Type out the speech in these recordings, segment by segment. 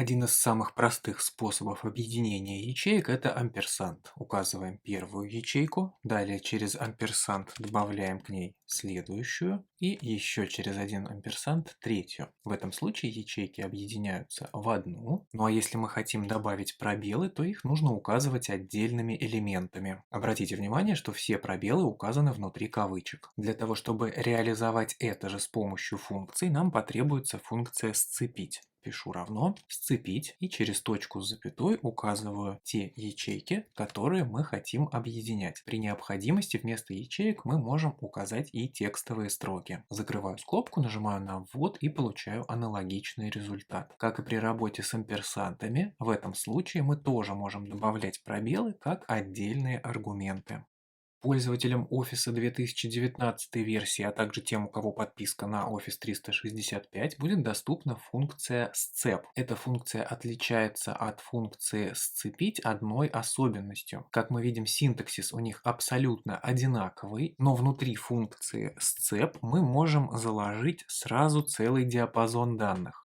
Один из самых простых способов объединения ячеек – это амперсанд. Указываем первую ячейку, далее через амперсанд добавляем к ней следующую и еще через один амперсанд третью. В этом случае ячейки объединяются в одну. Ну а если мы хотим добавить пробелы, то их нужно указывать отдельными элементами. Обратите внимание, что все пробелы указаны внутри кавычек. Для того, чтобы реализовать это же с помощью функций, нам потребуется функция «сцепить». Пишу равно «сцепить» и через точку с запятой указываю те ячейки, которые мы хотим объединять. При необходимости вместо ячеек мы можем указать и текстовые строки. Закрываю скобку, нажимаю на «ввод» и получаю аналогичный результат. Как и при работе с амперсантами, в этом случае мы тоже можем добавлять пробелы как отдельные аргументы. Пользователям Office 2019 версии, а также тем, у кого подписка на Office 365, будет доступна функция «Сцеп». Эта функция отличается от функции «Сцепить» одной особенностью. Как мы видим, синтаксис у них абсолютно одинаковый, но внутри функции «Сцеп» мы можем заложить сразу целый диапазон данных.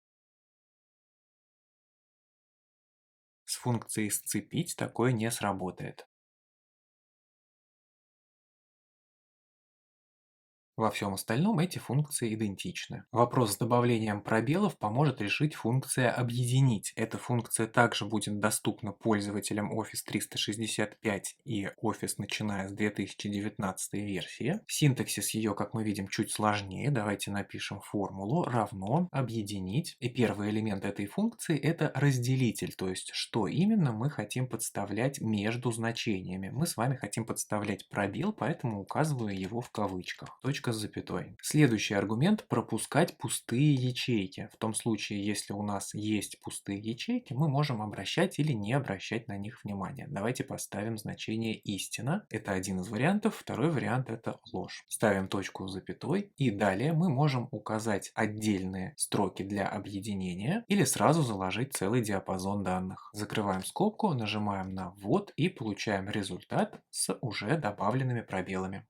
С функцией «Сцепить» такое не сработает. Во всем остальном эти функции идентичны. Вопрос с добавлением пробелов поможет решить функция «Объединить». Эта функция также будет доступна пользователям Office 365 и Office, начиная с 2019 версии. Синтаксис ее, как мы видим, чуть сложнее. Давайте напишем формулу равно «Объединить». И первый элемент этой функции – это разделитель, то есть что именно мы хотим подставлять между значениями. Мы с вами хотим подставлять пробел, поэтому указываю его в кавычках. Точка с запятой. Следующий аргумент – пропускать пустые ячейки. В том случае, если у нас есть пустые ячейки, мы можем обращать или не обращать на них внимания. Давайте поставим значение «истина». Это один из вариантов. Второй вариант – это ложь. Ставим точку с запятой. И далее мы можем указать отдельные строки для объединения или сразу заложить целый диапазон данных. Закрываем скобку, нажимаем на «ввод» и получаем результат с уже добавленными пробелами.